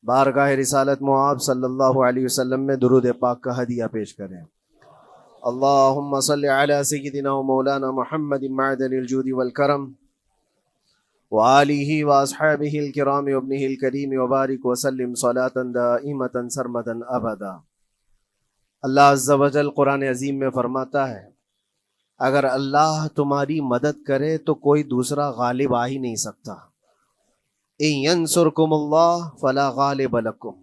بارگاہ رسالت معاب صلی اللہ علیہ وسلم میں درود پاک کا ہدیہ پیش کریں۔ اللہم صلی علی سیدنا و مولانا محمد معدن الجود والکرم وآلہ واصحابہ الکرام وابنہ الکریم وبارک وسلم صلاة دائمة سرمدا ابدا۔ اللہ عز و جل قرآن عظیم میں فرماتا ہے اگر اللہ تمہاری مدد کرے تو کوئی دوسرا غالب آ ہی نہیں سکتا۔ ان ینصرکم اللہ فلا غالب لکم،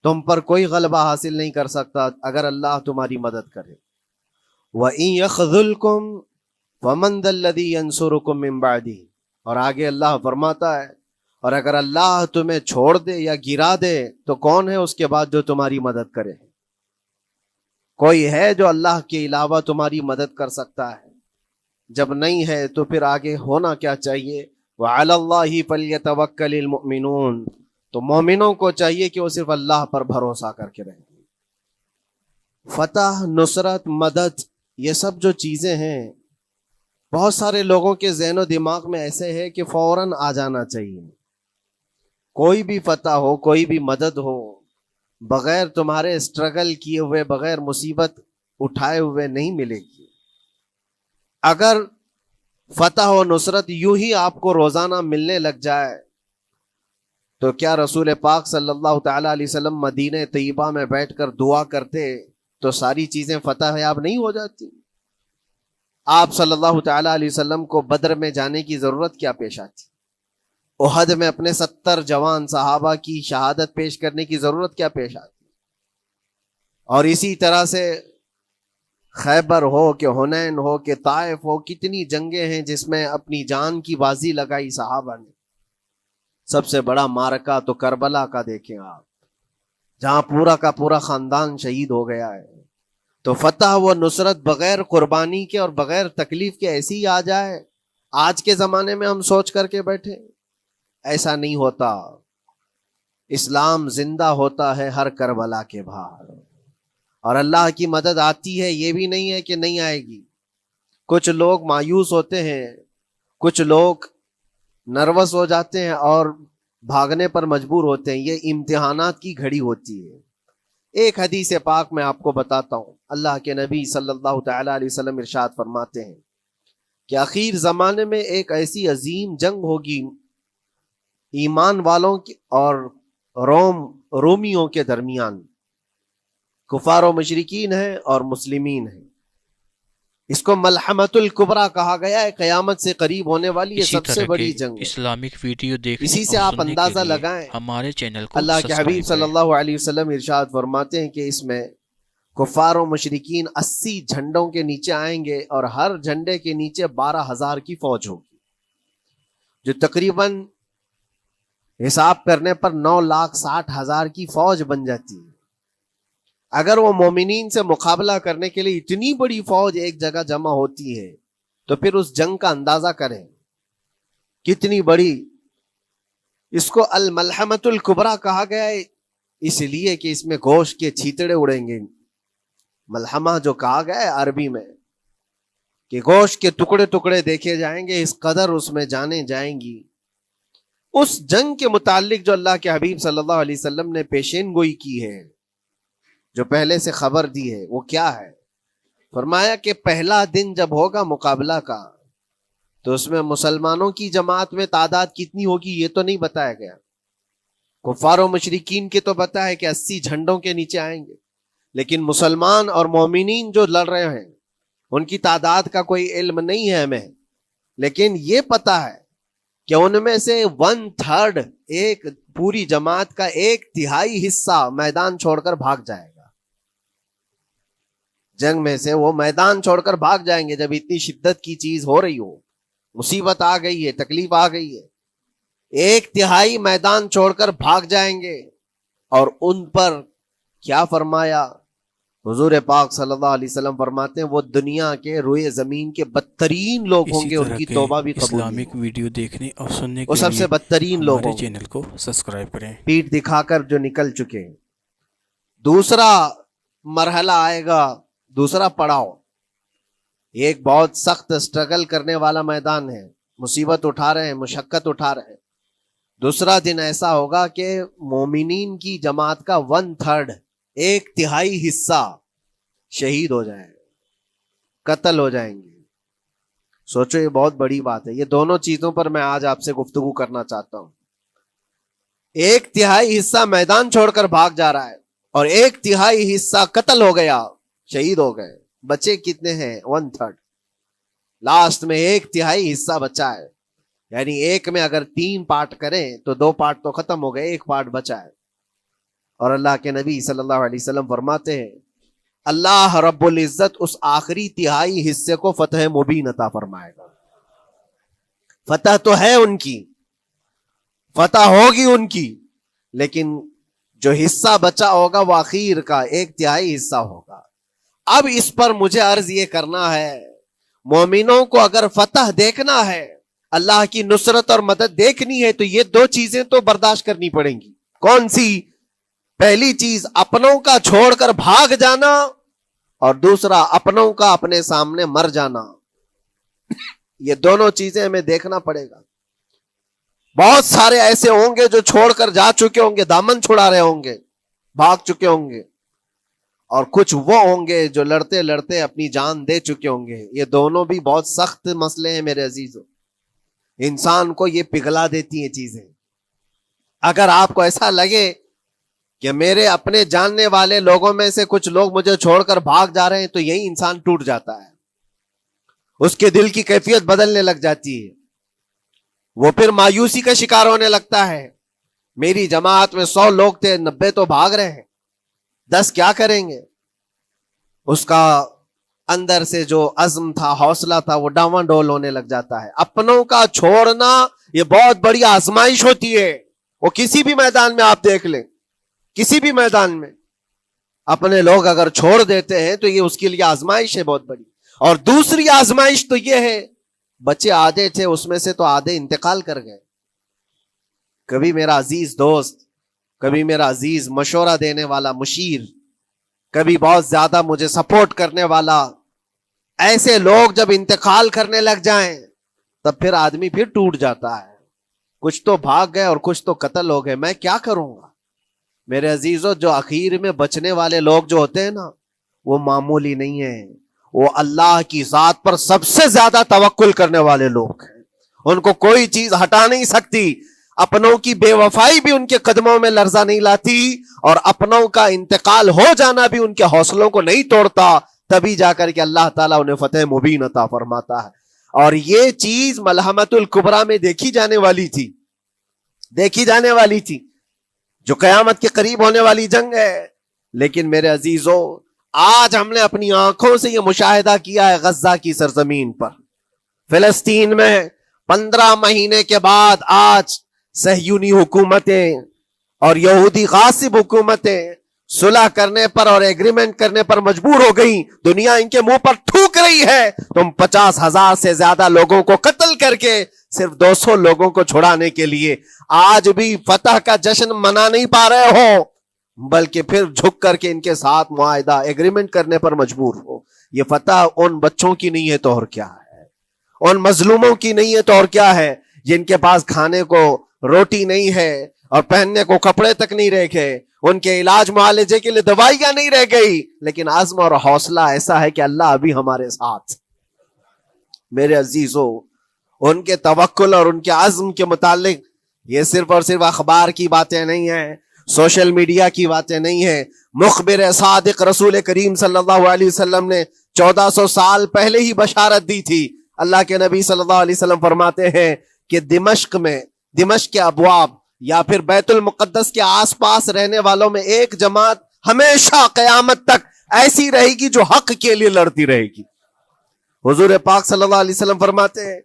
تم پر کوئی غلبہ حاصل نہیں کر سکتا اگر اللہ تمہاری مدد کرے۔ وَإِن يَخْذُلْكُمْ فَمَنْ ذَا الَّذِي يَنصُرُكُمْ مِنْ بَعْدِهِ، اور آگے اللہ فرماتا ہے اور اگر اللہ تمہیں چھوڑ دے یا گرا دے تو کون ہے اس کے بعد جو تمہاری مدد کرے؟ کوئی ہے جو اللہ کے علاوہ تمہاری مدد کر سکتا ہے؟ جب نہیں ہے تو پھر آگے ہونا کیا چاہیے؟ وَعَلَى اللَّهِ فَلْيَتَوَكَّلِ الْمُؤْمِنُونَ، تو مومنوں کو چاہیے کہ وہ صرف اللہ پر بھروسہ کر کے رہیں۔ فتح، نصرت، مدد، یہ سب جو چیزیں ہیں بہت سارے لوگوں کے ذہن و دماغ میں ایسے ہے کہ فوراً آ جانا چاہیے۔ کوئی بھی فتح ہو، کوئی بھی مدد ہو، بغیر تمہارے اسٹرگل کیے ہوئے، بغیر مصیبت اٹھائے ہوئے نہیں ملے گی۔ اگر فتح و نصرت یوں ہی آپ کو روزانہ ملنے لگ جائے تو کیا رسول پاک صلی اللہ تعالیٰ علیہ وسلم مدینہ طیبہ میں بیٹھ کر دعا کرتے تو ساری چیزیں فتح یاب نہیں ہو جاتی؟ آپ صلی اللہ تعالیٰ علیہ وسلم کو بدر میں جانے کی ضرورت کیا پیش آتی؟ احد میں اپنے 70 جوان صحابہ کی شہادت پیش کرنے کی ضرورت کیا پیش آتی؟ اور اسی طرح سے خیبر ہو کہ حنین ہو کہ طائف ہو، کتنی جنگیں ہیں جس میں اپنی جان کی بازی لگائی صحابہ نے۔ سب سے بڑا معرکہ تو کربلا کا دیکھیں آپ، جہاں پورا کا پورا خاندان شہید ہو گیا ہے۔ تو فتح و نصرت بغیر قربانی کے اور بغیر تکلیف کے ایسی ہی آ جائے، آج کے زمانے میں ہم سوچ کر کے بیٹھے، ایسا نہیں ہوتا۔ اسلام زندہ ہوتا ہے ہر کربلا کے باہر، اور اللہ کی مدد آتی ہے، یہ بھی نہیں ہے کہ نہیں آئے گی۔ کچھ لوگ مایوس ہوتے ہیں، کچھ لوگ نروس ہو جاتے ہیں اور بھاگنے پر مجبور ہوتے ہیں۔ یہ امتحانات کی گھڑی ہوتی ہے۔ ایک حدیث پاک میں آپ کو بتاتا ہوں، اللہ کے نبی صلی اللہ تعالیٰ علیہ وسلم ارشاد فرماتے ہیں کہ آخر زمانے میں ایک ایسی عظیم جنگ ہوگی ایمان والوں کی اور رومیوں کے درمیان۔ کفار و مشرکین ہیں اور مسلمین ہیں۔ اس کو ملحمۃ الکبریٰ کہا گیا ہے، قیامت سے قریب ہونے والی یہ سب سے بڑی جنگ ہے۔ اسلامک ویڈیو دیکھنے اسی سے آپ اندازہ لگائیں، ہمارے چینل کو اللہ کے حبیب صلی اللہ علیہ وسلم ارشاد فرماتے ہیں کہ اس میں کفار و مشرکین 80 جھنڈوں کے نیچے آئیں گے اور ہر جھنڈے کے نیچے 12,000 کی فوج ہوگی، جو تقریباً حساب کرنے پر 9,60,000 کی فوج بن جاتی ہے۔ اگر وہ مومنین سے مقابلہ کرنے کے لیے اتنی بڑی فوج ایک جگہ جمع ہوتی ہے تو پھر اس جنگ کا اندازہ کریں کتنی بڑی۔ اس کو الملحمۃ الکبریٰ کہا گیا ہے اس لیے کہ اس میں گوشت کے چھیتڑے اڑیں گے۔ ملحمہ جو کہا گیا ہے عربی میں کہ گوشت کے ٹکڑے ٹکڑے دیکھے جائیں گے، اس قدر اس میں جانیں جائیں گی۔ اس جنگ کے متعلق جو اللہ کے حبیب صلی اللہ علیہ وسلم نے پیشین گوئی کی ہے، جو پہلے سے خبر دی ہے، وہ کیا ہے؟ فرمایا کہ پہلا دن جب ہوگا مقابلہ کا تو اس میں مسلمانوں کی جماعت میں تعداد کتنی ہوگی یہ تو نہیں بتایا گیا۔ کفار و مشرکین کے تو بتایا کہ 80 جھنڈوں کے نیچے آئیں گے، لیکن مسلمان اور مومنین جو لڑ رہے ہیں ان کی تعداد کا کوئی علم نہیں ہے ہمیں، لیکن یہ پتا ہے کہ ان میں سے 1/3 ایک پوری جماعت کا 1/3 حصہ میدان چھوڑ کر بھاگ جائے گا۔ جنگ میں سے وہ میدان چھوڑ کر بھاگ جائیں گے جب اتنی شدت کی چیز ہو رہی ہو، مصیبت آ گئی ہے، تکلیف آ گئی ہے، 1/3 میدان چھوڑ کر بھاگ جائیں گے۔ اور ان پر کیا فرمایا حضور پاک صلی اللہ علیہ وسلم فرماتے ہیں وہ دنیا کے روئے زمین کے بدترین لوگ ہوں گے، ان کی توبہ بھی قبول نہیں اسلامک ویڈیو دیکھنے اور سننے وہ کے سب سے بدترین لوگ ہمارے ہوں گے، چینل کو سبسکرائب کریں۔ پیٹ دکھا کر جو نکل چکے ہیں۔ دوسرا مرحلہ آئے گا، دوسرا پڑاؤ، ایک بہت سخت سٹرگل کرنے والا میدان ہے، مصیبت اٹھا رہے ہیں، مشقت اٹھا رہے ہیں۔ دوسرا دن ایسا ہوگا کہ مومنین کی جماعت کا 1/3 1/3 حصہ شہید ہو جائے، قتل ہو جائیں گے۔ سوچو یہ بہت بڑی بات ہے۔ یہ دونوں چیزوں پر میں آج آپ سے گفتگو کرنا چاہتا ہوں۔ 1/3 حصہ میدان چھوڑ کر بھاگ جا رہا ہے اور 1/3 حصہ قتل ہو گیا، شہید ہو گئے۔ بچے کتنے ہیں؟ 1/3۔ لاسٹ میں 1/3 حصہ بچا ہے، یعنی ایک میں اگر 3 پارٹ کریں تو 2 پارٹ تو ختم ہو گئے، 1 پارٹ بچا ہے۔ اور اللہ کے نبی صلی اللہ علیہ وسلم فرماتے ہیں اللہ رب العزت اس آخری 1/3 حصے کو فتح مبین عطا فرمائے گا۔ فتح تو ہے ان کی، فتح ہوگی ان کی، لیکن جو حصہ بچا ہوگا وہ اخیر کا 1/3 حصہ ہوگا۔ اب اس پر مجھے عرض یہ کرنا ہے، مومنوں کو اگر فتح دیکھنا ہے، اللہ کی نصرت اور مدد دیکھنی ہے، تو یہ 2 چیزیں تو برداشت کرنی پڑیں گی۔ کون سی؟ پہلی چیز اپنوں کا چھوڑ کر بھاگ جانا، اور دوسرا اپنوں کا اپنے سامنے مر جانا۔ یہ دونوں چیزیں ہمیں دیکھنا پڑے گا۔ بہت سارے ایسے ہوں گے جو چھوڑ کر جا چکے ہوں گے، دامن چھڑا رہے ہوں گے، بھاگ چکے ہوں گے، اور کچھ وہ ہوں گے جو لڑتے لڑتے اپنی جان دے چکے ہوں گے۔ یہ دونوں بھی بہت سخت مسئلے ہیں میرے عزیزوں، انسان کو یہ پگھلا دیتی ہیں چیزیں۔ اگر آپ کو ایسا لگے کہ میرے اپنے جاننے والے لوگوں میں سے کچھ لوگ مجھے چھوڑ کر بھاگ جا رہے ہیں، تو یہی انسان ٹوٹ جاتا ہے، اس کے دل کی کیفیت بدلنے لگ جاتی ہے، وہ پھر مایوسی کا شکار ہونے لگتا ہے۔ میری جماعت میں 100 لوگ تھے، 90 تو بھاگ رہے ہیں، 10 کیا کریں گے؟ اس کا اندر سے جو عزم تھا، حوصلہ تھا، وہ ڈاواں ڈول ہونے لگ جاتا ہے۔ اپنوں کا چھوڑنا یہ بہت بڑی آزمائش ہوتی ہے۔ وہ کسی بھی میدان میں آپ دیکھ لیں، کسی بھی میدان میں اپنے لوگ اگر چھوڑ دیتے ہیں تو یہ اس کے لیے آزمائش ہے بہت بڑی۔ اور دوسری آزمائش تو یہ ہے، بچے آدھے تھے، اس میں سے تو آدھے انتقال کر گئے۔ کبھی میرا عزیز دوست، کبھی میرا عزیز مشورہ دینے والا مشیر، کبھی بہت زیادہ مجھے سپورٹ کرنے والا، ایسے لوگ جب انتقال کرنے لگ جائیں تب پھر آدمی پھر ٹوٹ جاتا ہے۔ کچھ تو بھاگ گئے اور کچھ تو قتل ہو گئے، میں کیا کروں گا؟ میرے عزیزوں، جو آخر میں بچنے والے لوگ جو ہوتے ہیں نا، وہ معمولی نہیں ہیں، وہ اللہ کی ذات پر سب سے زیادہ توکل کرنے والے لوگ ہیں۔ ان کو کوئی چیز ہٹا نہیں سکتی، اپنوں کی بے وفائی بھی ان کے قدموں میں لرزہ نہیں لاتی، اور اپنوں کا انتقال ہو جانا بھی ان کے حوصلوں کو نہیں توڑتا، تبھی جا کر کے اللہ تعالیٰ انہیں فتح مبین عطا فرماتا ہے۔ اور یہ چیز ملحمت الکبریٰ میں دیکھی جانے والی تھی، دیکھی جانے والی تھی، جو قیامت کے قریب ہونے والی جنگ ہے۔ لیکن میرے عزیزوں، آج ہم نے اپنی آنکھوں سے یہ مشاہدہ کیا ہے، غزہ کی سرزمین پر، فلسطین میں 15 مہینے کے بعد آج صہیونی حکومتیں اور یہودی غاصب حکومتیں صلح کرنے پر اور ایگریمنٹ کرنے پر مجبور ہو گئیں۔ دنیا ان کے منہ پر تھوک رہی ہے، تم 50,000 سے زیادہ لوگوں کو قتل کر کے صرف 200 لوگوں کو چھڑانے کے لیے آج بھی فتح کا جشن منا نہیں پا رہے ہو، بلکہ پھر جھک کر کے ان کے ساتھ معاہدہ ایگریمنٹ کرنے پر مجبور ہو۔ یہ فتح ان بچوں کی نہیں ہے تو اور کیا ہے، ان مظلوموں کی نہیں ہے تو اور کیا ہے، جن کے پاس کھانے کو روٹی نہیں ہے اور پہننے کو کپڑے تک نہیں رہ گئے، ان کے علاج معالجے کے لیے دوائیاں نہیں رہ گئی، لیکن عزم اور حوصلہ ایسا ہے کہ اللہ ابھی ہمارے ساتھ۔ میرے عزیزوں، ان کے توکل اور ان کے عزم کے متعلق یہ صرف اور صرف اخبار کی باتیں نہیں ہیں، سوشل میڈیا کی باتیں نہیں ہیں۔ مخبر صادق رسول کریم صلی اللہ علیہ وسلم نے 1400 سال پہلے ہی بشارت دی تھی۔ اللہ کے نبی صلی اللہ علیہ وسلم فرماتے ہیں کہ دمشق کے ابواب یا پھر بیت المقدس کے آس پاس رہنے والوں میں ایک جماعت ہمیشہ قیامت تک ایسی رہے گی جو حق کے لیے لڑتی رہے گی۔ حضور پاک صلی اللہ علیہ وسلم فرماتے ہیں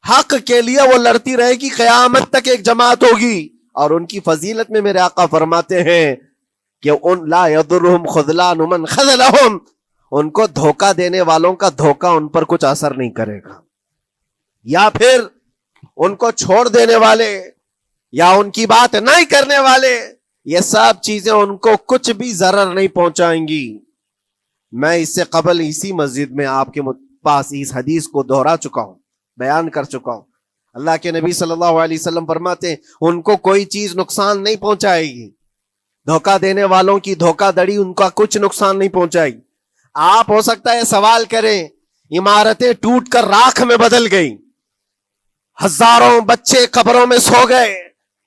حق کے لیے وہ لڑتی رہے گی، قیامت تک ایک جماعت ہوگی۔ اور ان کی فضیلت میں میرے آقا فرماتے ہیں کہ ان لا یضرهم خذلان من خذلهم، ان کو دھوکہ دینے والوں کا دھوکہ ان پر کچھ اثر نہیں کرے گا، یا پھر ان کو چھوڑ دینے والے یا ان کی بات نہیں کرنے والے، یہ سب چیزیں ان کو کچھ بھی ضرر نہیں پہنچائیں گی۔ میں اس سے قبل اسی مسجد میں آپ کے پاس اس حدیث کو دہرا چکا ہوں، بیان کر چکا ہوں اللہ کے نبی صلی اللہ علیہ وسلم فرماتے ہیں ان کو کوئی چیز نقصان نہیں پہنچائے گی، دھوکہ دینے والوں کی دھوکہ دڑی ان کا کچھ نقصان نہیں پہنچائے گی۔ آپ ہو سکتا ہے سوال کریں، عمارتیں ٹوٹ کر راکھ میں بدل گئی، ہزاروں بچے قبروں میں سو گئے،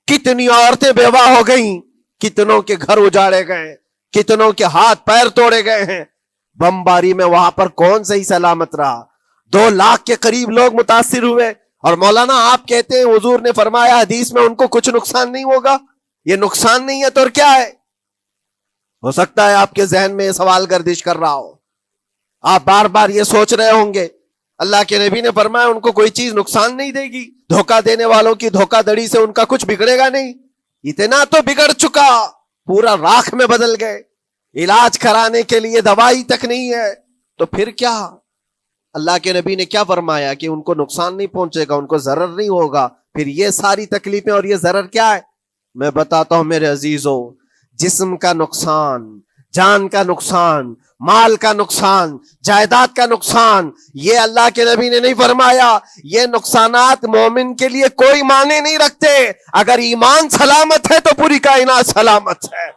کتنی عورتیں بیوہ ہو گئیں، کتنوں کے گھر اجاڑے گئے، کتنوں کے ہاتھ پیر توڑے گئے ہیں، بمباری میں وہاں پر کون صحیح سلامت رہا؟ 2 لاکھ کے قریب لوگ متاثر ہوئے، اور مولانا آپ کہتے ہیں حضور نے فرمایا حدیث میں ان کو کچھ نقصان نہیں ہوگا۔ یہ نقصان نہیں ہے تو اور کیا ہے؟ ہو سکتا ہے آپ کے ذہن میں یہ سوال گردش کر رہا ہو، آپ بار بار یہ سوچ رہے ہوں گے اللہ کے نبی نے فرمایا ان کو کوئی چیز نقصان نہیں دے گی، دھوکہ دینے والوں کی دھوکہ دڑی سے ان کا کچھ بگڑے گا نہیں۔ اتنا تو بگڑ چکا، پورا راکھ میں بدل گئے، علاج کرانے کے لیے دوائی تک نہیں ہے، تو پھر کیا؟ اللہ کے نبی نے کیا فرمایا کہ ان کو نقصان نہیں پہنچے گا، ان کو ضرر نہیں ہوگا۔ پھر یہ ساری تکلیفیں اور یہ ضرر کیا ہے؟ میں بتاتا ہوں میرے عزیزوں، جسم کا نقصان، جان کا نقصان، مال کا نقصان، جائیداد کا نقصان، یہ اللہ کے نبی نے نہیں فرمایا۔ یہ نقصانات مومن کے لیے کوئی معنی نہیں رکھتے، اگر ایمان سلامت ہے تو پوری کائنات سلامت ہے،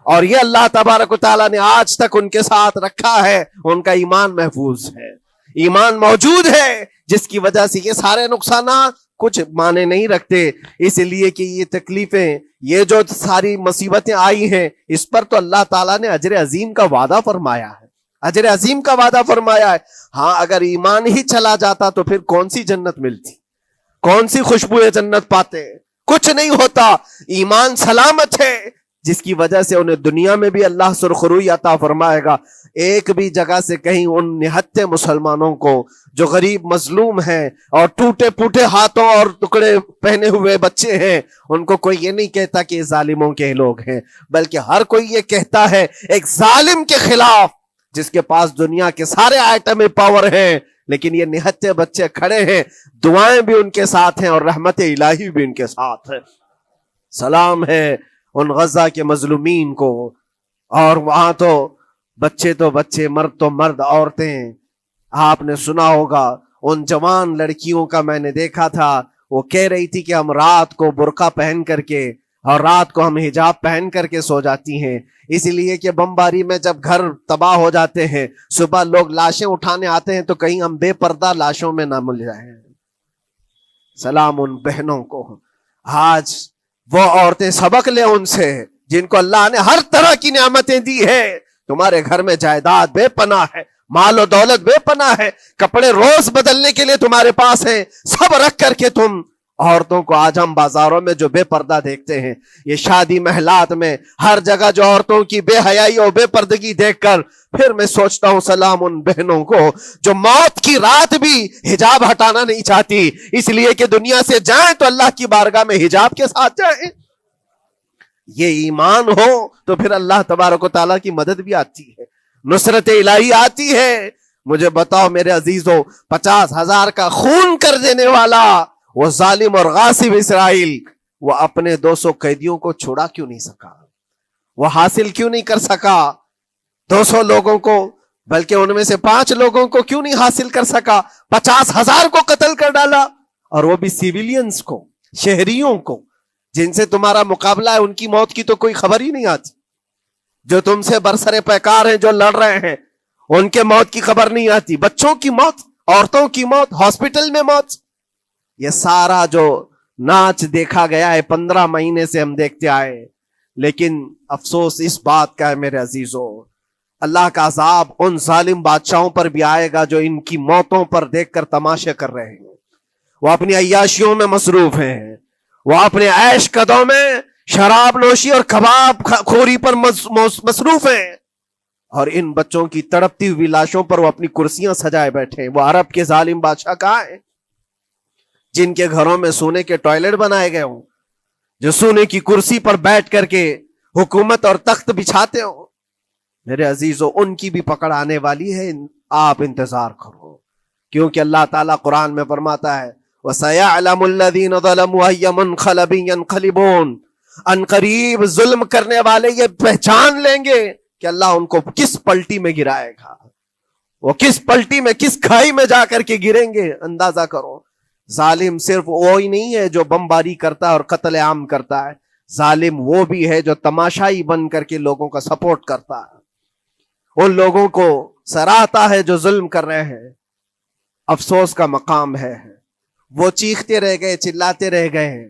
اور یہ اللہ تبارک و تعالیٰ نے آج تک ان کے ساتھ رکھا ہے، ان کا ایمان محفوظ ہے، ایمان موجود ہے، جس کی وجہ سے یہ سارے نقصانات کچھ معنی نہیں رکھتے۔ اس لیے کہ یہ تکلیفیں، یہ جو ساری مصیبتیں آئی ہیں، اس پر تو اللہ تعالیٰ نے اجر عظیم کا وعدہ فرمایا ہے، اجر عظیم کا وعدہ فرمایا ہے۔ ہاں اگر ایمان ہی چلا جاتا تو پھر کون سی جنت ملتی، کون سی خوشبو جنت پاتے؟ کچھ نہیں ہوتا۔ ایمان سلامت ہے، جس کی وجہ سے انہیں دنیا میں بھی اللہ سرخروئی عطا فرمائے گا۔ ایک بھی جگہ سے کہیں ان نہتے مسلمانوں کو جو غریب مظلوم ہیں اور ٹوٹے پھوٹے ہاتھوں اور ٹکڑے پہنے ہوئے بچے ہیں، ان کو کوئی یہ نہیں کہتا کہ یہ ظالموں کے لوگ ہیں، بلکہ ہر کوئی یہ کہتا ہے ایک ظالم کے خلاف جس کے پاس دنیا کے سارے آئٹم پاور ہیں، لیکن یہ نہتے بچے کھڑے ہیں، دعائیں بھی ان کے ساتھ ہیں اور رحمت الہی بھی ان کے ساتھ ہے۔ سلام ہے ان غزہ کے مظلومین کو۔ اور وہاں تو بچے، مرد تو مرد، عورتیں، آپ نے سنا ہوگا ان جوان لڑکیوں کا، میں نے دیکھا تھا، وہ کہہ رہی تھی کہ ہم رات کو برقع پہن کر کے اور رات کو ہم حجاب پہن کر کے سو جاتی ہیں، اس لیے کہ بمباری میں جب گھر تباہ ہو جاتے ہیں، صبح لوگ لاشیں اٹھانے آتے ہیں تو کہیں ہم بے پردہ لاشوں میں نہ مل جائیں۔ سلام ان بہنوں کو۔ آج وہ عورتیں سبق لیں ان سے جن کو اللہ نے ہر طرح کی نعمتیں دی ہے۔ تمہارے گھر میں جائیداد بے پناہ ہے، مال و دولت بے پناہ ہے، کپڑے روز بدلنے کے لیے تمہارے پاس ہیں، سب رکھ کر کے تم عورتوں کو آج ہم بازاروں میں جو بے پردہ دیکھتے ہیں، یہ شادی محلات میں ہر جگہ جو عورتوں کی بے حیائی اور بے پردگی دیکھ کر پھر میں سوچتا ہوں سلام ان بہنوں کو جو موت کی رات بھی حجاب ہٹانا نہیں چاہتی، اس لیے کہ دنیا سے جائیں تو اللہ کی بارگاہ میں حجاب کے ساتھ جائیں۔ یہ ایمان ہو تو پھر اللہ تبارک و تعالیٰ کی مدد بھی آتی ہے، نصرت الہی آتی ہے۔ مجھے بتاؤ میرے عزیزو، 50,000 کا خون کر دینے والا وہ ظالم اور غاصب اسرائیل، وہ اپنے 200 قیدیوں کو چھوڑا کیوں نہیں سکا؟ وہ حاصل کیوں نہیں کر سکا 200 لوگوں کو؟ بلکہ ان میں سے 5 لوگوں کو کیوں نہیں حاصل کر سکا؟ 50,000 کو قتل کر ڈالا، اور وہ بھی سیویلینز کو، شہریوں کو، جن سے تمہارا مقابلہ ہے، ان کی موت کی تو کوئی خبر ہی نہیں آتی۔ جو تم سے برسر پیکار ہیں، جو لڑ رہے ہیں، ان کے موت کی خبر نہیں آتی۔ بچوں کی موت، عورتوں کی موت، ہاسپٹل میں موت، یہ سارا جو ناچ دیکھا گیا ہے 15 مہینے سے ہم دیکھتے آئے۔ لیکن افسوس اس بات کا ہے میرے عزیزو، اللہ کا عذاب ان ظالم بادشاہوں پر بھی آئے گا جو ان کی موتوں پر دیکھ کر تماشے کر رہے ہیں۔ وہ اپنی عیاشیوں میں مصروف ہیں، وہ اپنے عیش قدوں میں شراب نوشی اور کباب خوری پر مصروف ہیں، اور ان بچوں کی تڑپتی ہوئی لاشوں پر وہ اپنی کرسیاں سجائے بیٹھے۔ وہ عرب کے ظالم بادشاہ کہاں ہیں جن کے گھروں میں سونے کے ٹوائلٹ بنائے گئے ہوں، جو سونے کی کرسی پر بیٹھ کر کے حکومت اور تخت بچھاتے ہوں؟ میرے عزیزو، ان کی بھی پکڑ آنے والی ہے، آپ انتظار کرو، کیونکہ اللہ تعالیٰ قرآن میں فرماتا ہے وَسَيَعْلَمُ الَّذِينَ ظَلَمُوا أَيَّ مُنْقَلَبٍ يَنْقَلِبُونَ، ان قریب ظلم کرنے والے یہ پہچان لیں گے کہ اللہ ان کو کس پلٹی میں گرائے گا، وہ کس پلٹی میں، کس کھائی میں جا کر کے گریں گے۔ اندازہ کرو، ظالم صرف وہی نہیں ہے جو بمباری کرتا ہے اور قتل عام کرتا ہے، ظالم وہ بھی ہے جو تماشائی بن کر کے لوگوں کا سپورٹ کرتا ہے، ان لوگوں کو سراہتا ہے جو ظلم کر رہے ہیں۔ افسوس کا مقام ہے، وہ چیختے رہ گئے، چلاتے رہ گئے ہیں،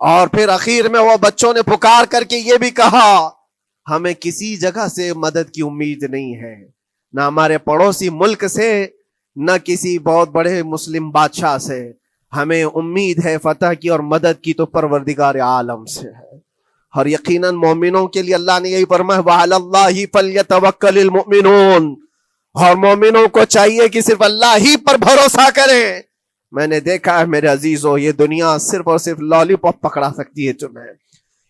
اور پھر اخیر میں وہ بچوں نے پکار کر کے یہ بھی کہا ہمیں کسی جگہ سے مدد کی امید نہیں ہے، نہ ہمارے پڑوسی ملک سے، نہ کسی بہت بڑے مسلم بادشاہ سے، ہمیں امید ہے فتح کی اور مدد کی تو پروردگار عالم سے ہے۔ اور یقیناً مومنوں کے لیے اللہ نے یہی فرمایا وَعَلَى اللَّهِ فَلْيَتَوَكَّلِ الْمُؤْمِنُونَ، اور مومنوں کو چاہیے کہ صرف اللہ ہی پر بھروسہ کریں۔ میں نے دیکھا ہے میرے عزیزوں، یہ دنیا صرف اور صرف لالی پاپ پکڑا سکتی ہے تمہیں،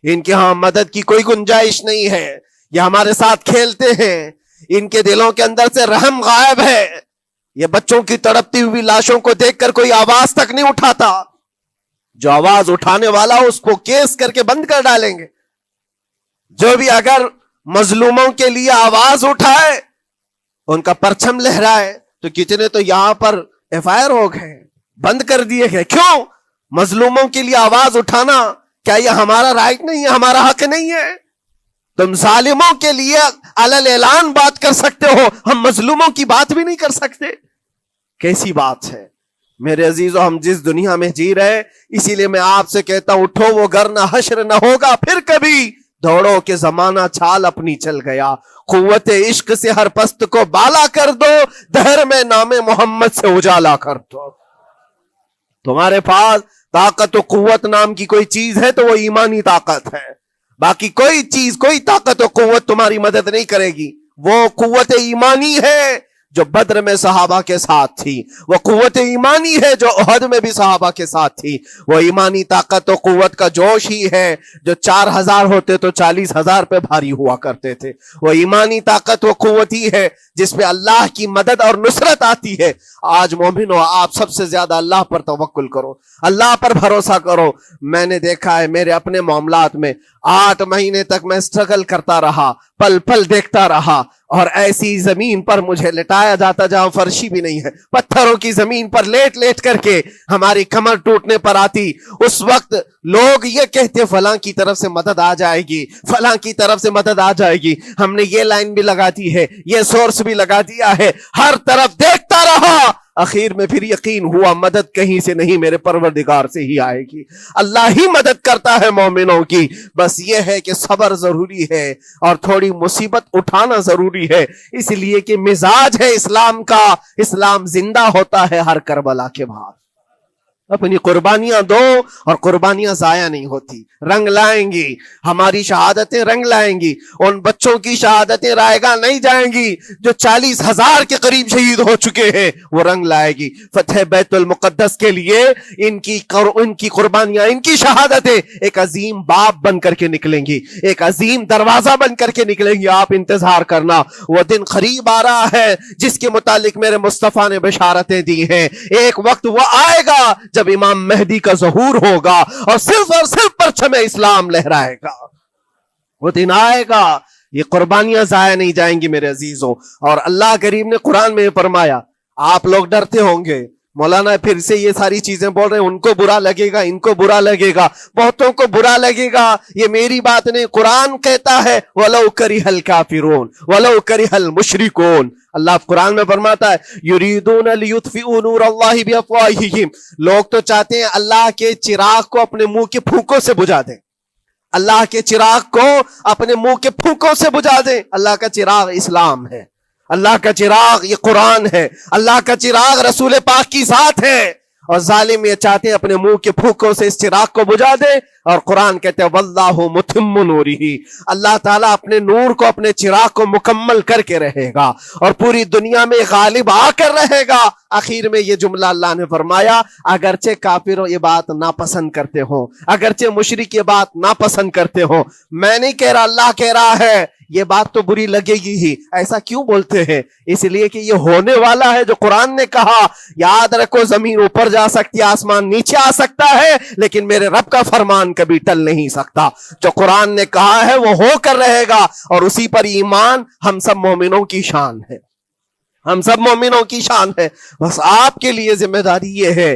ان کے ہاں مدد کی کوئی گنجائش نہیں ہے، یہ ہمارے ساتھ کھیلتے ہیں، ان کے دلوں کے اندر سے رحم غائب ہے، یہ بچوں کی تڑپتی ہوئی لاشوں کو دیکھ کر کوئی آواز تک نہیں اٹھاتا، جو آواز اٹھانے والا اس کو کیس کر کے بند کر ڈالیں گے۔ جو بھی اگر مظلوموں کے لیے آواز اٹھائے، ان کا پرچم لہرائے، تو کتنے تو یہاں پر FIR ہو گئے، بند کر دیے گئے۔ کیوں؟ مظلوموں کے لیے آواز اٹھانا کیا یہ ہمارا رائٹ نہیں ہے، ہمارا حق نہیں ہے؟ تم ظالموں کے لیے علل اعلان بات کر سکتے ہو، ہم مظلوموں کی بات بھی نہیں کر سکتے؟ کیسی بات ہے میرے عزیزو، ہم جس دنیا میں جی رہے، اسی لیے میں آپ سے کہتا ہوں اٹھو وہ گر نہ حشر نہ ہوگا پھر کبھی، دوڑو کہ زمانہ چھال اپنی چل گیا، قوت عشق سے ہر پست کو بالا کر دو، دہر میں نام محمد سے اجالا کر دو۔ تمہارے پاس طاقت و قوت نام کی کوئی چیز ہے تو وہ ایمانی طاقت ہے، باقی کوئی چیز، کوئی طاقت و قوت تمہاری مدد نہیں کرے گی۔ وہ قوت ایمانی ہے جو بدر میں صحابہ کے ساتھ تھی، وہ قوت ایمانی ہے جو احد میں بھی صحابہ کے ساتھ تھی، وہ ایمانی طاقت و قوت کا جوش ہی ہے جو 4000 ہوتے تو 40,000 پہ بھاری ہوا کرتے تھے، وہ ایمانی طاقت و قوت ہی ہے جس پہ اللہ کی مدد اور نصرت آتی ہے۔ آج مومنو، آپ سب سے زیادہ اللہ پر توکل کرو، اللہ پر بھروسہ کرو۔ میں نے دیکھا ہے میرے اپنے معاملات میں 8 مہینے تک میں اسٹرگل کرتا رہا، پل پل دیکھتا رہا، اور ایسی زمین پر مجھے لٹایا جاتا جہاں فرشی بھی نہیں ہے، پتھروں کی زمین پر لیٹ لیٹ کر کے ہماری کمر ٹوٹنے پر آتی۔ اس وقت لوگ یہ کہتے فلاں کی طرف سے مدد آ جائے گی، فلاں کی طرف سے مدد آ جائے گی، ہم نے یہ لائن بھی لگا دی ہے، یہ سورس بھی لگا دیا ہے، ہر طرف دیکھتا رہا، اخیر میں پھر یقین ہوا مدد کہیں سے نہیں، میرے پروردگار سے ہی آئے گی۔ اللہ ہی مدد کرتا ہے مومنوں کی، بس یہ ہے کہ صبر ضروری ہے اور تھوڑی مصیبت اٹھانا ضروری ہے، اس لیے کہ مزاج ہے اسلام کا، اسلام زندہ ہوتا ہے ہر کربلا کے بعد۔ اپنی قربانیاں دو اور قربانیاں ضائع نہیں ہوتی، رنگ لائیں گی، ہماری شہادتیں رنگ لائیں گی، ان بچوں کی شہادتیں رائے گاہ نہیں جائیں گی جو 40,000 کے قریب شہید ہو چکے ہیں، وہ رنگ لائے گی۔ فتح بیت المقدس کے لیے ان کی قربانیاں، ان کی شہادتیں ایک عظیم باب بن کر کے نکلیں گی، ایک عظیم دروازہ بن کر کے نکلیں گی۔ آپ انتظار کرنا، وہ دن قریب آ رہا ہے جس کے متعلق میرے مصطفیٰ نے بشارتیں دی ہیں۔ ایک وقت وہ آئے گا جب امام مہدی کا ظہور ہوگا اور صرف پرچم اسلام لہرائے گا، وہ دن آئے گا، یہ قربانیاں ضائع نہیں جائیں گی میرے عزیزوں۔ اور اللہ کریم نے قرآن میں فرمایا، آپ لوگ ڈرتے ہوں گے مولانا پھر سے یہ ساری چیزیں بول رہے ہیں، ان کو برا لگے گا، ان کو برا لگے گا، بہتوں کو برا لگے گا، یہ میری بات نہیں، قرآن کہتا ہے وَلَوْ كَرِهَ الْكَافِرُونَ وَلَوْ كَرِهَ الْمُشْرِكُونَ۔ اللہ قرآن میں فرماتا ہے يُرِيدُونَ لِيُطْفِئُوا نُورَ اللَّهِ بِأَفْوَاهِهِمْ، لوگ تو چاہتے ہیں اللہ کے چراغ کو اپنے منہ کے پھونکوں سے بجھا دیں، اللہ کے چراغ کو اپنے منہ کے پھونکوں سے بجھا دیں۔ اللہ کا چراغ اسلام ہے، اللہ کا چراغ یہ قرآن ہے، اللہ کا چراغ رسول پاک کی ذات ہے، اور ظالم یہ چاہتے ہیں اپنے منہ کے پھونکوں سے اس چراغ کو بجھا دے، اور قرآن کہتے ہیں واللہ متم نورہ، اللہ تعالیٰ اپنے نور کو، اپنے چراغ کو مکمل کر کے رہے گا اور پوری دنیا میں غالب آ کر رہے گا۔ آخر میں یہ جملہ اللہ نے فرمایا، اگرچہ کافر یہ بات ناپسند کرتے ہوں، اگرچہ مشرک یہ بات ناپسند کرتے ہوں، میں نہیں کہہ رہا، اللہ کہہ رہا ہے یہ بات تو بری لگے گی ہی۔ ایسا کیوں بولتے ہیں؟ اس لیے کہ یہ ہونے والا ہے جو قرآن نے کہا۔ یاد رکھو، زمین اوپر جا سکتی ہے، آسمان نیچے آ سکتا ہے، لیکن میرے رب کا فرمان کبھی ٹل نہیں سکتا۔ جو قرآن نے کہا ہے وہ ہو کر رہے گا، اور اسی پر ایمان ہم سب مومنوں کی شان ہے، ہم سب مومنوں کی شان ہے۔ بس آپ کے لیے ذمہ داری یہ ہے،